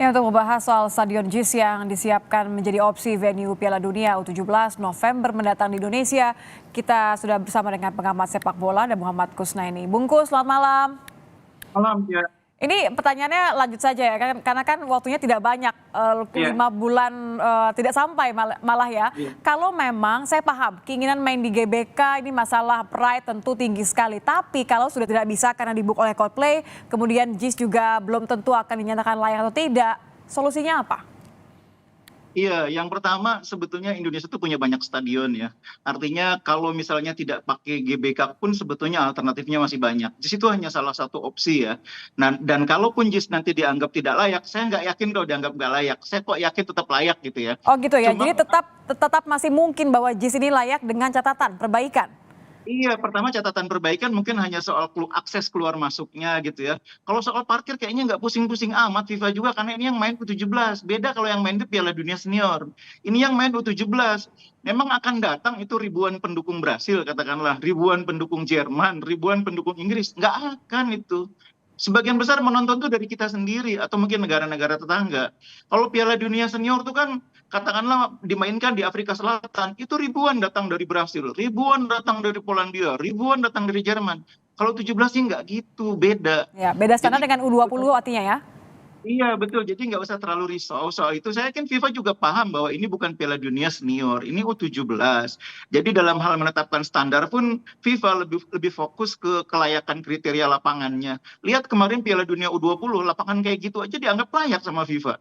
Ya, untuk membahas soal Stadion JIS yang disiapkan menjadi opsi venue Piala Dunia U17 November mendatang di Indonesia, kita sudah bersama dengan pengamat sepak bola dan Muhammad Kusnaini. Bungkus, selamat malam. Malam, ya. Ini pertanyaannya lanjut saja ya, karena kan waktunya tidak banyak, 5 bulan tidak sampai malah ya. Iya. Kalau memang saya paham keinginan main di GBK ini masalah pride tentu tinggi sekali. Tapi kalau sudah tidak bisa karena dibook oleh Coldplay, kemudian JIS juga belum tentu akan dinyatakan layak atau tidak, solusinya apa? Iya, yang pertama sebetulnya Indonesia tuh punya banyak stadion ya. Artinya kalau misalnya tidak pakai GBK pun sebetulnya alternatifnya masih banyak. JIS itu hanya salah satu opsi ya. Nah, dan kalaupun JIS nanti dianggap tidak layak, saya nggak yakin kalau dianggap nggak layak. Saya kok yakin tetap layak gitu ya. Oh gitu ya, Cuma jadi tetap masih mungkin bahwa JIS ini layak dengan catatan perbaikan. iya, pertama catatan perbaikan mungkin hanya soal akses keluar masuknya gitu ya. Kalau soal parkir kayaknya nggak pusing-pusing amat FIFA juga karena ini yang main U17. Beda kalau yang main itu Piala Dunia Senior. Ini yang main U17. Memang akan datang itu ribuan pendukung Brasil katakanlah, ribuan pendukung Jerman, ribuan pendukung Inggris. Nggak akan itu. Sebagian besar menonton tuh dari kita sendiri atau mungkin negara-negara tetangga. Kalau Piala Dunia Senior tuh kan katakanlah dimainkan di Afrika Selatan, itu ribuan datang dari Brasil, ribuan datang dari Polandia, ribuan datang dari Jerman. Kalau 17 sih nggak gitu, beda. Ya, beda standar Jadi dengan U20 artinya ya. iya betul, jadi nggak usah terlalu risau soal itu. Saya yakin FIFA juga paham bahwa ini bukan Piala Dunia Senior, ini U17. Jadi dalam hal menetapkan standar pun FIFA lebih fokus ke kelayakan kriteria lapangannya. Lihat kemarin Piala Dunia U20, lapangan kayak gitu aja dianggap layak sama FIFA.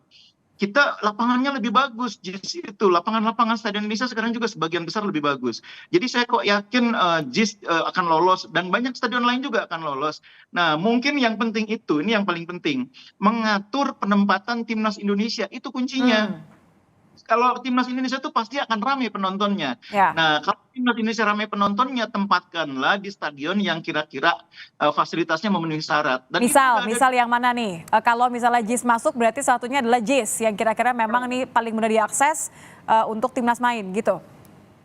Kita lapangannya lebih bagus, JIS itu lapangan-lapangan Stadion Indonesia sekarang juga sebagian besar lebih bagus. Jadi saya kok yakin JIS akan lolos dan banyak stadion lain juga akan lolos. Nah, mungkin yang penting itu, ini yang paling penting, mengatur penempatan timnas Indonesia itu kuncinya. Hmm, Kalau timnas Indonesia itu pasti akan ramai penontonnya. ya. Nah, kalau timnas Indonesia ramai penontonnya, tempatkanlah di stadion yang kira-kira fasilitasnya memenuhi syarat. Dan itu juga ada. Misal yang mana nih? Kalau misalnya JIS masuk berarti satunya adalah JIS yang kira-kira memang ini paling mudah diakses untuk timnas main gitu.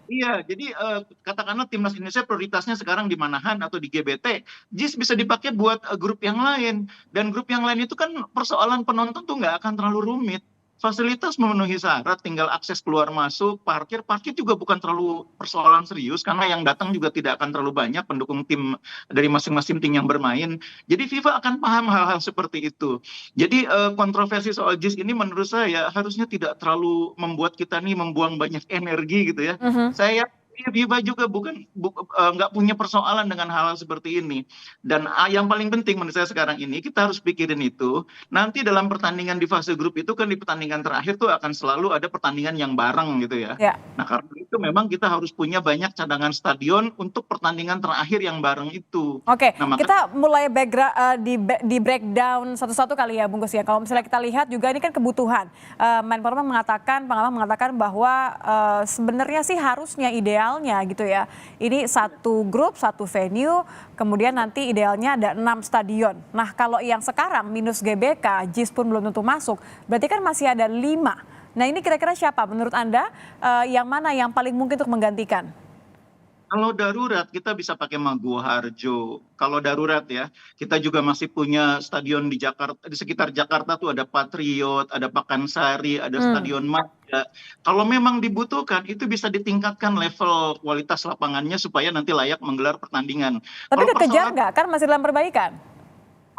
Iya, jadi katakanlah timnas Indonesia prioritasnya sekarang di Manahan atau di GBT, JIS bisa dipakai buat grup yang lain. Dan grup yang lain itu kan persoalan penonton tuh nggak akan terlalu rumit. Fasilitas memenuhi syarat, tinggal akses keluar masuk, parkir juga bukan terlalu persoalan serius karena yang datang juga tidak akan terlalu banyak pendukung tim dari masing-masing tim yang bermain. Jadi FIFA akan paham hal-hal seperti itu. Jadi kontroversi soal JIS ini menurut saya harusnya tidak terlalu membuat kita nih membuang banyak energi gitu ya. Mhm. Saya FIFA juga nggak punya persoalan dengan hal-hal seperti ini. Dan yang paling penting menurut saya sekarang ini kita harus pikirin itu. Nanti dalam pertandingan di fase grup itu kan di pertandingan terakhir tuh akan selalu ada pertandingan yang bareng gitu ya. Ya. Nah karena itu memang kita harus punya banyak cadangan stadion untuk pertandingan terakhir yang bareng itu. Oke, Nah maka kita mulai di breakdown satu-satu kali ya, Bungkus ya. Kalau misalnya kita lihat juga ini kan kebutuhan. Menpora pengamat mengatakan bahwa sebenarnya sih harusnya idealnya gitu ya. Ini satu grup, satu venue, kemudian nanti idealnya ada 6 stadion. Nah kalau yang sekarang minus GBK, JIS pun belum tentu masuk, berarti kan masih ada 5. Nah ini kira-kira siapa menurut Anda yang mana yang paling mungkin untuk menggantikan? kalau darurat kita bisa pakai Maguwo Harjo. Kalau darurat ya, kita juga masih punya stadion di Jakarta, di sekitar Jakarta tuh ada Patriot, ada Pakansari, ada Hmm. Stadion Madia. Kalau memang dibutuhkan, itu bisa ditingkatkan level kualitas lapangannya supaya nanti layak menggelar pertandingan. Tapi Kalau kekejar persoalan nggak? Kan masih dalam perbaikan.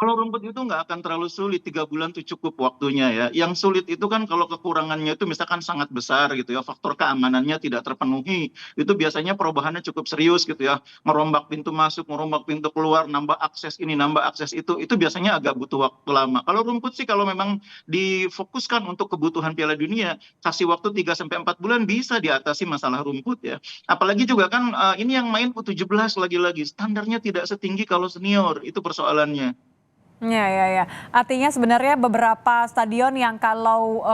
kalau rumput itu nggak akan terlalu sulit, 3 bulan tuh cukup waktunya ya. Yang sulit itu kan kalau kekurangannya itu misalkan sangat besar gitu ya, faktor keamanannya tidak terpenuhi, itu biasanya perubahannya cukup serius gitu ya. Merombak pintu masuk, merombak pintu keluar, nambah akses ini, nambah akses itu biasanya agak butuh waktu lama. Kalau rumput sih kalau memang difokuskan untuk kebutuhan Piala Dunia, kasih waktu 3 sampai 4 bulan bisa diatasi masalah rumput ya. Apalagi juga kan ini yang main U17 lagi-lagi, standarnya tidak setinggi kalau senior, itu persoalannya. Ya, ya, ya. Artinya sebenarnya beberapa stadion yang kalau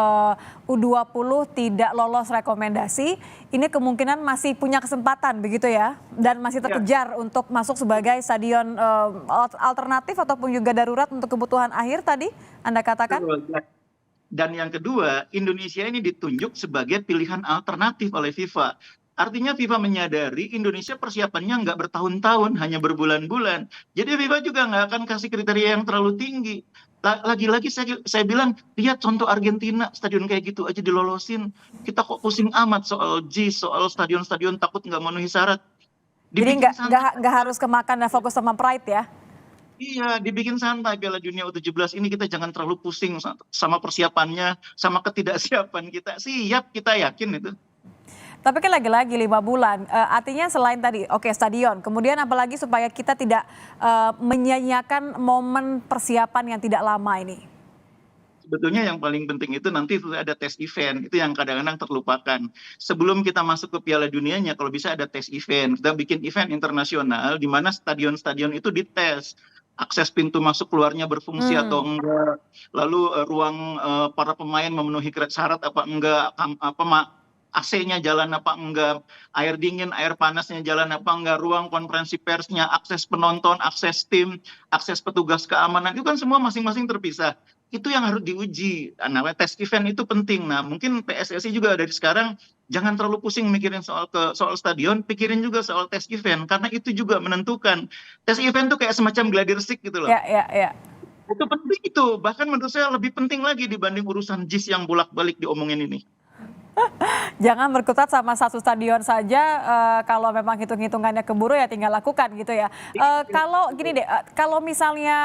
U20 tidak lolos rekomendasi, ini kemungkinan masih punya kesempatan begitu ya, dan masih Ya. terkejar untuk masuk sebagai stadion alternatif ataupun juga darurat untuk kebutuhan akhir tadi Anda katakan? Betul. Dan yang kedua, Indonesia ini ditunjuk sebagai pilihan alternatif oleh FIFA. Artinya FIFA menyadari Indonesia persiapannya nggak bertahun-tahun, hanya berbulan-bulan. Jadi FIFA juga nggak akan kasih kriteria yang terlalu tinggi. Lagi-lagi saya bilang, lihat contoh Argentina, stadion kayak gitu aja dilolosin. Kita kok pusing amat soal JIS, soal stadion-stadion takut nggak memenuhi syarat. Jadi Dibikin santai. nggak harus kemakan dan fokus sama pride ya. Iya, dibikin santai Piala Dunia U17 ini, kita jangan terlalu pusing sama persiapannya, sama ketidaksiapan kita. Siap, kita yakin itu. Tapi kan lagi-lagi 5 bulan, artinya selain tadi, oke stadion, kemudian apalagi supaya kita tidak menyanyiakan momen persiapan yang tidak lama ini. Sebetulnya yang paling penting itu nanti itu ada tes event, itu yang kadang-kadang terlupakan. Sebelum kita masuk ke Piala Dunianya, kalau bisa ada tes event. Kita bikin event internasional di mana stadion-stadion itu dites. Akses pintu masuk keluarnya berfungsi atau enggak, lalu ruang para pemain memenuhi syarat apa enggak, AC-nya jalan apa enggak, air dingin, air panasnya jalan apa enggak, ruang konferensi persnya, akses penonton, akses tim, akses petugas keamanan, itu kan semua masing-masing terpisah. Itu yang harus diuji. Nah, tes event itu penting. Nah, mungkin PSSI juga dari sekarang jangan terlalu pusing mikirin soal stadion, pikirin juga soal tes event, karena itu juga menentukan. Tes event tuh kayak semacam gladiresik gitu loh. Ya, ya, ya. Itu penting itu. Bahkan menurut saya lebih penting lagi dibanding urusan JIS yang bolak-balik diomongin ini. Jangan berkutat sama satu stadion saja, kalau memang hitung-hitungannya keburu ya tinggal lakukan gitu ya. Kalau gini deh, kalau misalnya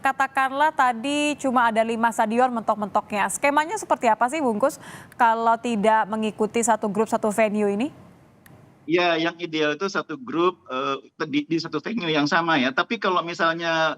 katakanlah tadi cuma ada 5 stadion mentok-mentoknya, skemanya seperti apa sih Bungkus kalau tidak mengikuti satu grup satu venue ini? Ya, yang ideal itu satu grup di satu venue yang sama ya. Tapi kalau misalnya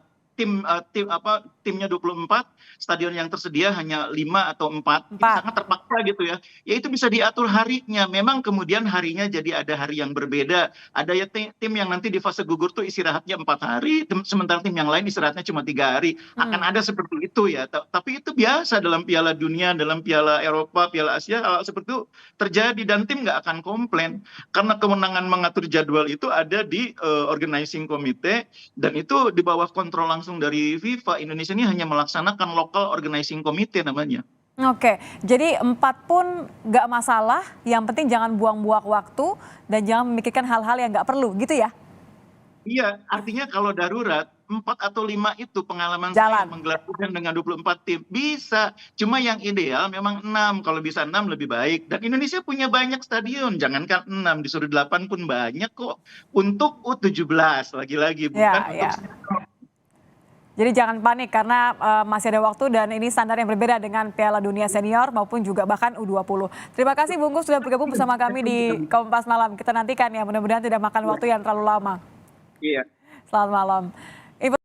timnya 24, stadion yang tersedia hanya 5 atau 4, itu sangat terpaksa gitu ya. Ya itu bisa diatur harinya. Memang kemudian harinya jadi ada hari yang berbeda. Ada ya tim yang nanti di fase gugur tuh istirahatnya 4 hari, sementara tim yang lain istirahatnya cuma 3 hari. Akan ada seperti itu ya. Tapi itu biasa dalam Piala Dunia, dalam Piala Eropa, Piala Asia, hal seperti itu terjadi dan tim nggak akan komplain. Karena kewenangan mengatur jadwal itu ada di organizing committee, dan itu di bawah kontrol langsung dari FIFA. Indonesia ini hanya melaksanakan local organizing committee namanya. Oke, jadi 4 pun nggak masalah, yang penting jangan buang-buang waktu dan jangan memikirkan hal-hal yang nggak perlu gitu ya? Iya, artinya kalau darurat 4 atau 5 itu pengalaman saya Jalan. menggelar event dengan 24 tim bisa. Cuma yang ideal memang 6, kalau bisa 6 lebih baik. Dan Indonesia punya banyak stadion, jangankan 6, disuruh 8 pun banyak kok. Untuk U17 lagi-lagi, bukan Ya, untuk. ya. Jadi jangan panik karena masih ada waktu dan ini standar yang berbeda dengan Piala Dunia Senior maupun juga bahkan U20. Terima kasih Bungkus sudah bergabung bersama kami di Kompas Malam. Kita nantikan ya, mudah-mudahan tidak makan waktu yang terlalu lama. Iya. Selamat malam.